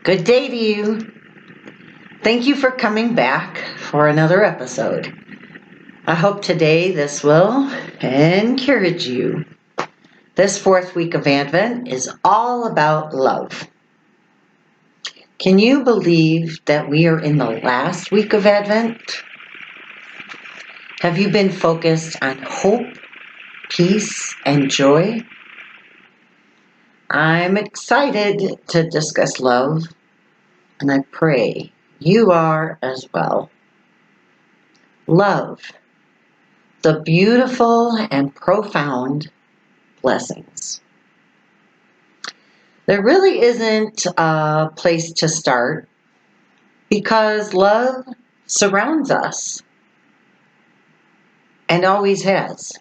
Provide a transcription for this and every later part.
Good day to you. Thank you for coming back for another episode. I hope today this will encourage you. This fourth week of Advent is all about love. Can you believe that we are in the last week of Advent? Have you been focused on hope, peace, and joy? I'm excited to discuss love, and I pray you are as well. Love, the beautiful and profound blessings. There really isn't a place to start because love surrounds us and always has.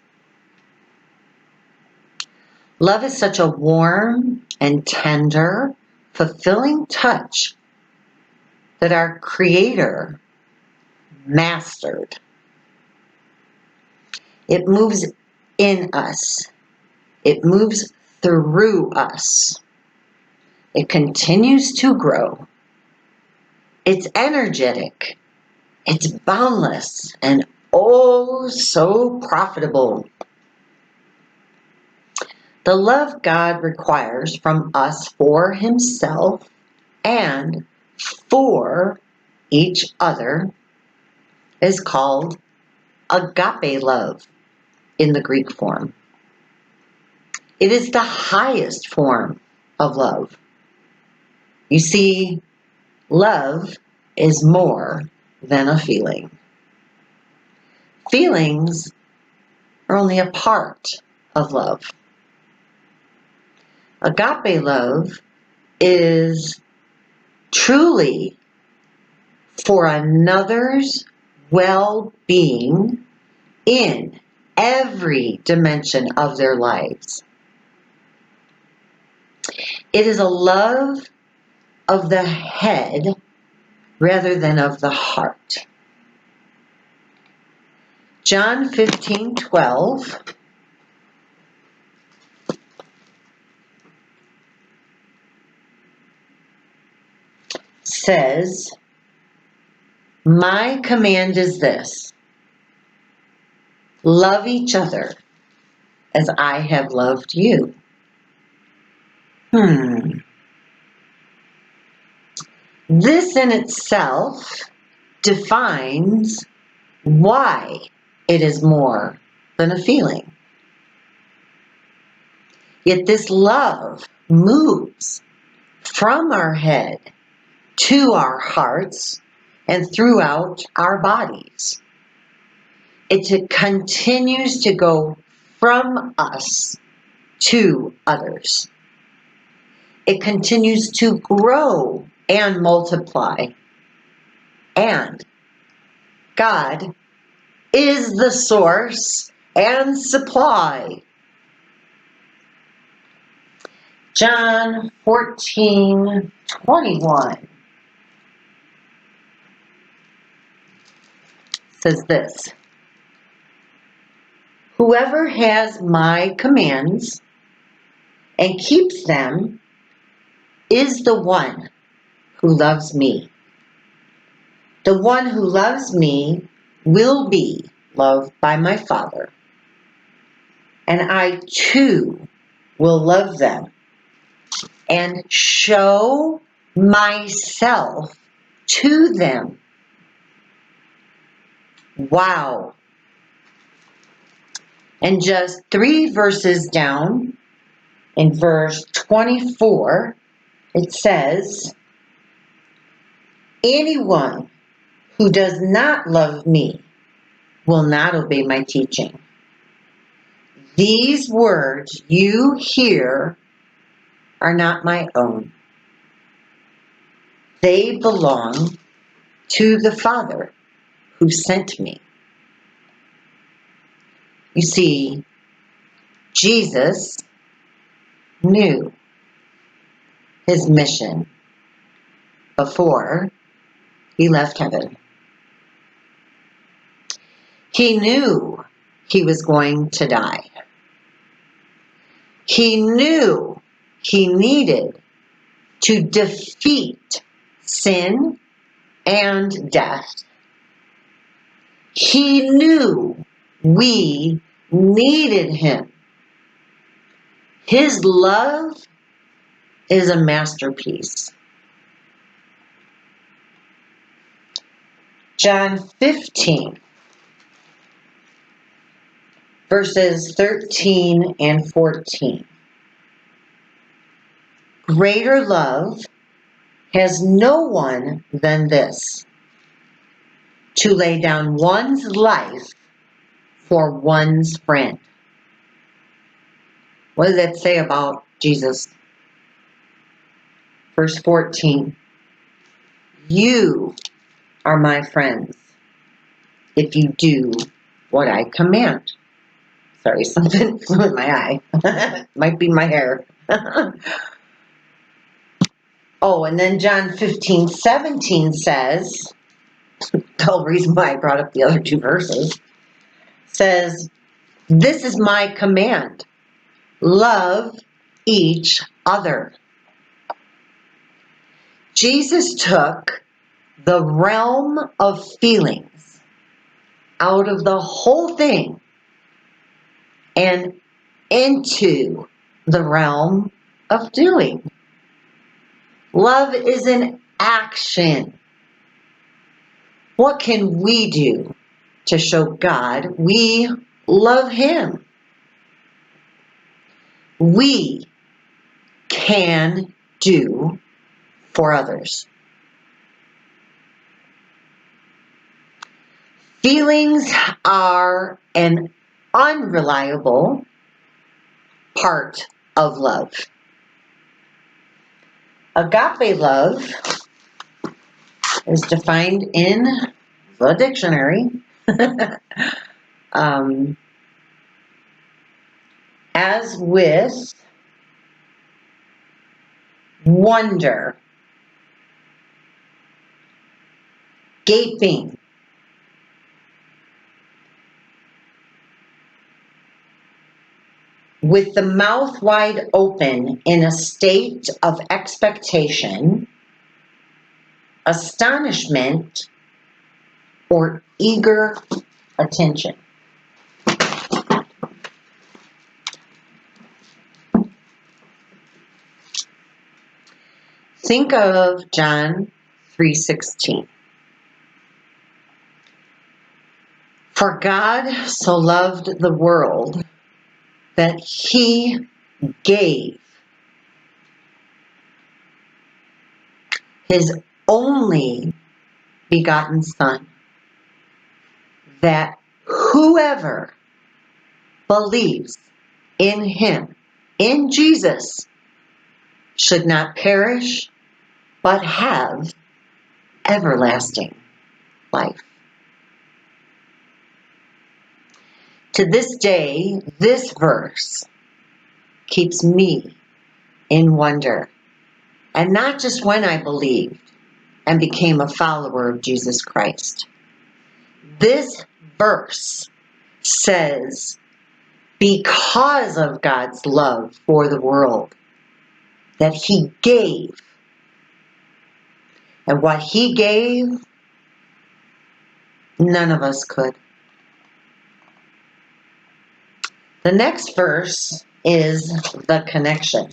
Love is such a warm and tender, fulfilling touch that our Creator mastered. It moves in us. It moves through us. It continues to grow. It's energetic. It's boundless and oh so profitable. The love God requires from us for Himself and for each other is called agape love in the Greek form. It is the highest form of love. You see, love is more than a feeling. Feelings are only a part of love. Agape love is truly for another's well-being in every dimension of their lives. It is a love of the head rather than of the heart. John 15:12 says, "My command is this, love each other as I have loved you." This in itself defines why it is more than a feeling. Yet this love moves from our head to our hearts and throughout our bodies. It continues to go from us to others. It continues to grow and multiply. And God is the source and supply. John 14:21 says this, "Whoever has my commands and keeps them is the one who loves me. The one who loves me will be loved by my Father, and I too will love them and show myself to them." Wow. And just 3 verses down, in verse 24, it says, "Anyone who does not love me will not obey my teaching. These words you hear are not my own. They belong to the Father who sent me." You see, Jesus knew His mission before He left heaven. He knew He was going to die. He knew He needed to defeat sin and death. He knew we needed him. His love is a masterpiece. John 15, verses 13 and 14. Greater love has no one than this, to lay down one's life for one's friend. What does that say about Jesus? Verse 14. You are my friends if you do what I command. Sorry, something flew in my eye. Might be my hair. Oh, and then John 15:17 says, the whole reason why I brought up the other two verses, says, this is my command. Love each other. Jesus took the realm of feelings out of the whole thing and into the realm of doing. Love is an action. What can we do to show God we love him? We can do for others. Feelings are an unreliable part of love. Agape love is defined in the dictionary as with wonder, gaping, with the mouth wide open in a state of expectation, astonishment, or eager attention. Think of John 3:16. For God so loved the world that he gave his only begotten Son, that whoever believes in him, in Jesus, should not perish, but have everlasting life. To this day, this verse keeps me in wonder. And not just when I believed and became a follower of Jesus Christ. This verse says, because of God's love for the world, that he gave. And what he gave, none of us could. The next verse is the connection.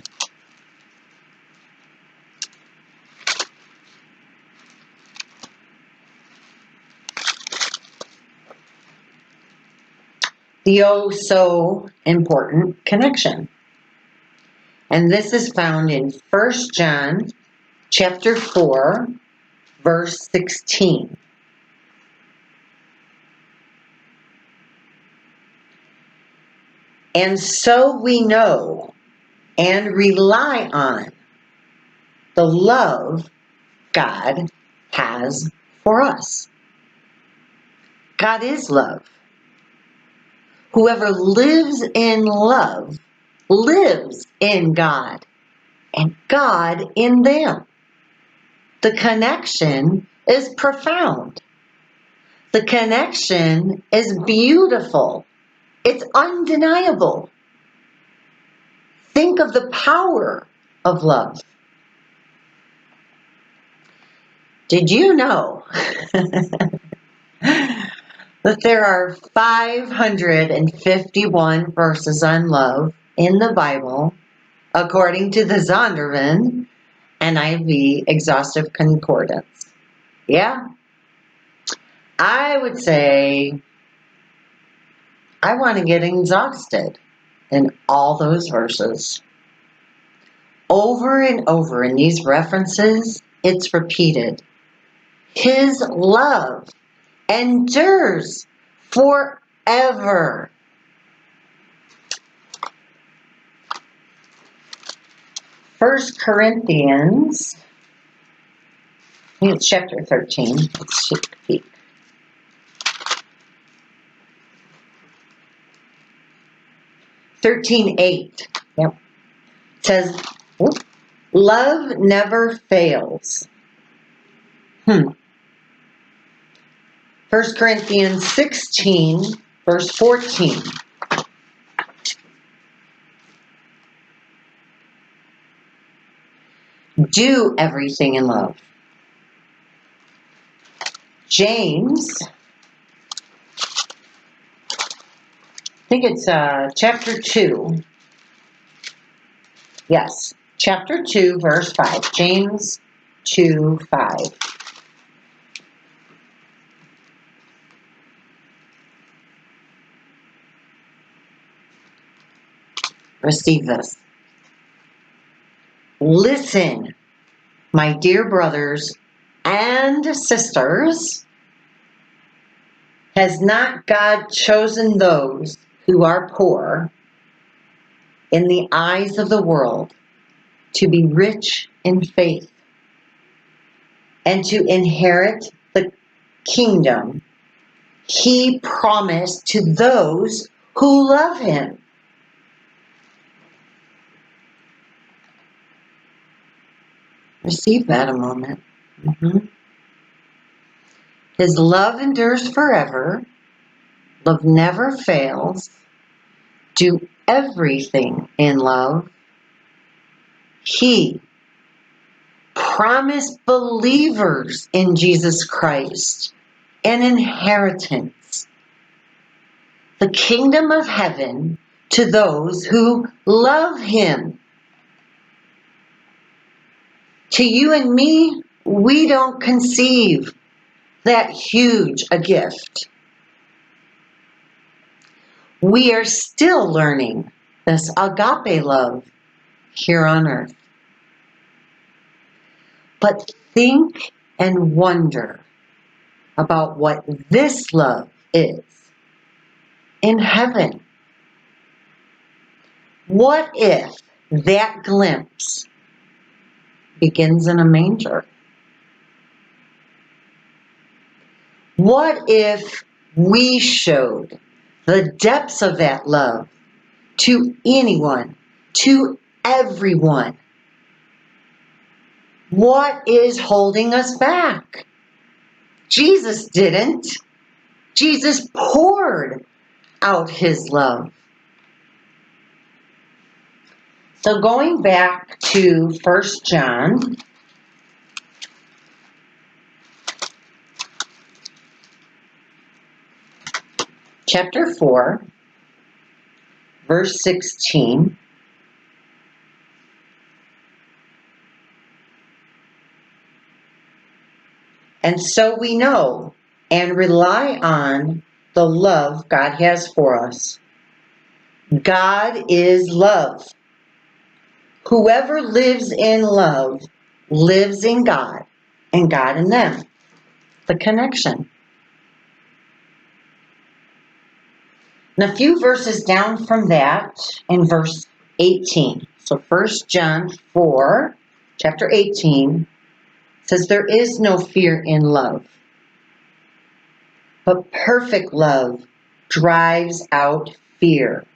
The oh so important connection. And this is found in 1 John chapter 4, verse 16. And so we know and rely on the love God has for us. God is love. Whoever lives in love lives in God, and God in them. The connection is profound. The connection is beautiful. It's undeniable. Think of the power of love. Did you know that there are 551 verses on love in the Bible, according to the Zondervan NIV Exhaustive Concordance? Yeah, I would say I want to get exhausted in all those verses. Over and over in these references, it's repeated. His love endures forever. First Corinthians, I think it's chapter 13. Let's take a peek. (13:8). Yep. It says, love never fails. 1 Corinthians 16, verse 14. Do everything in love. James, I think it's chapter 2. Yes, chapter 2, verse 5. James 2:5. Receive this. Listen, my dear brothers and sisters. Has not God chosen those who are poor in the eyes of the world to be rich in faith and to inherit the kingdom He promised to those who love Him? Receive that a moment. His love endures forever. Love never fails. Do everything in love. He promised believers in Jesus Christ an inheritance, the kingdom of heaven, to those who love Him. To you and me, we don't conceive that huge a gift. We are still learning this agape love here on earth. But think and wonder about what this love is in heaven. What if that glimpse begins in a manger? What if we showed the depths of that love to anyone, to everyone? What is holding us back? Jesus didn't. Jesus poured out His love. So going back to 1 John, chapter 4, verse 16. And so we know and rely on the love God has for us. God is love. Whoever lives in love lives in God, and God in them. The connection. And a few verses down from that, in verse 18. So 1 John 4, chapter 18, says, there is no fear in love, but perfect love drives out fear.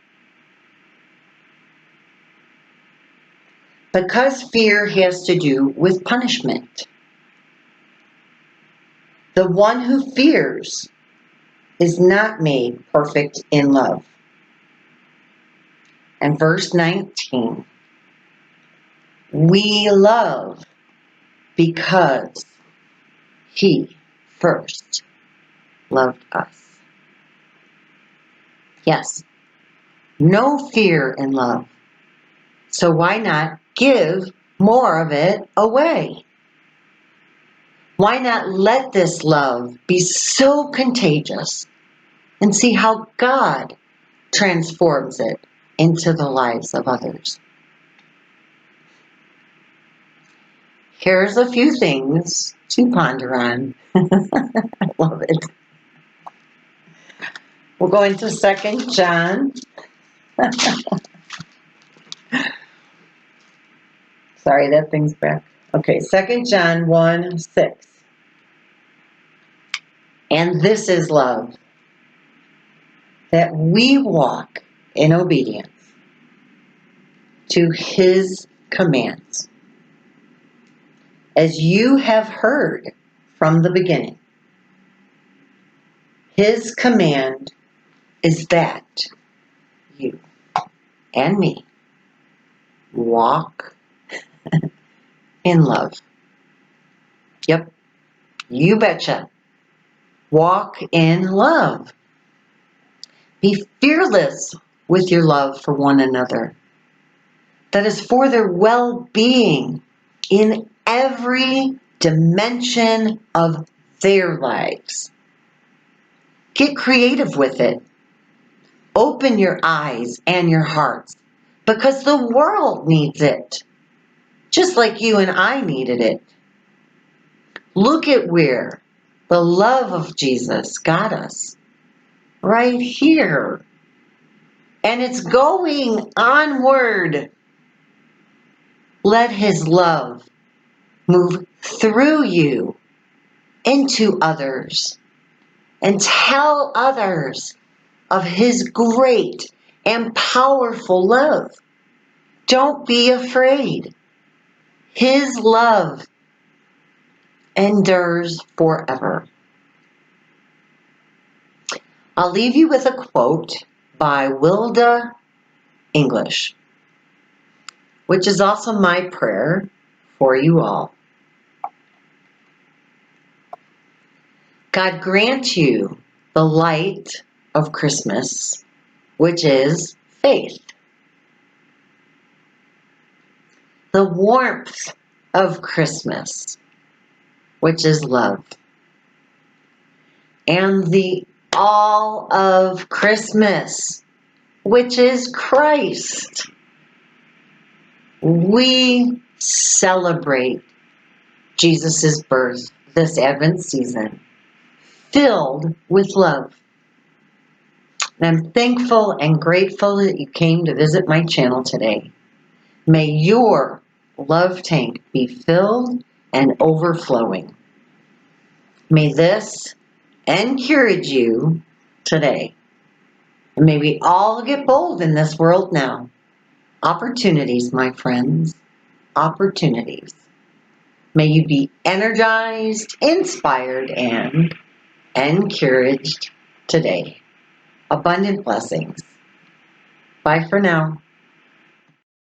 Because fear has to do with punishment. The one who fears is not made perfect in love. And verse 19, we love because He first loved us. Yes, no fear in love. So why not give more of it away? Why not let this love be so contagious and see how God transforms it into the lives of others? Here's a few things to ponder on. I love it. We're going to 2 John. Sorry, that thing's back. Okay, 2 John 1:6. And this is love, that we walk in obedience to his commands. As you have heard from the beginning, his command is that you and me walk in love. Yep, you betcha. Walk in love. Be fearless with your love for one another. That is for their well-being in every dimension of their lives. Get creative with it. Open your eyes and your hearts, because the world needs it, just like you and I needed it. Look at where the love of Jesus got us, right here. And it's going onward. Let his love move through you into others and tell others of his great and powerful love. Don't be afraid. His love endures forever. I'll leave you with a quote by Wilda English, which is also my prayer for you all. God grant you the light of Christmas, which is faith, the warmth of Christmas, which is love, and the all of Christmas, which is Christ. We celebrate Jesus' birth this Advent season, filled with love. And I'm thankful and grateful that you came to visit my channel today. May your love tank be filled and overflowing. May this encourage you today. And may we all get bold in this world now. Opportunities, my friends, opportunities. May you be energized, inspired, and encouraged today. Abundant blessings. Bye for now.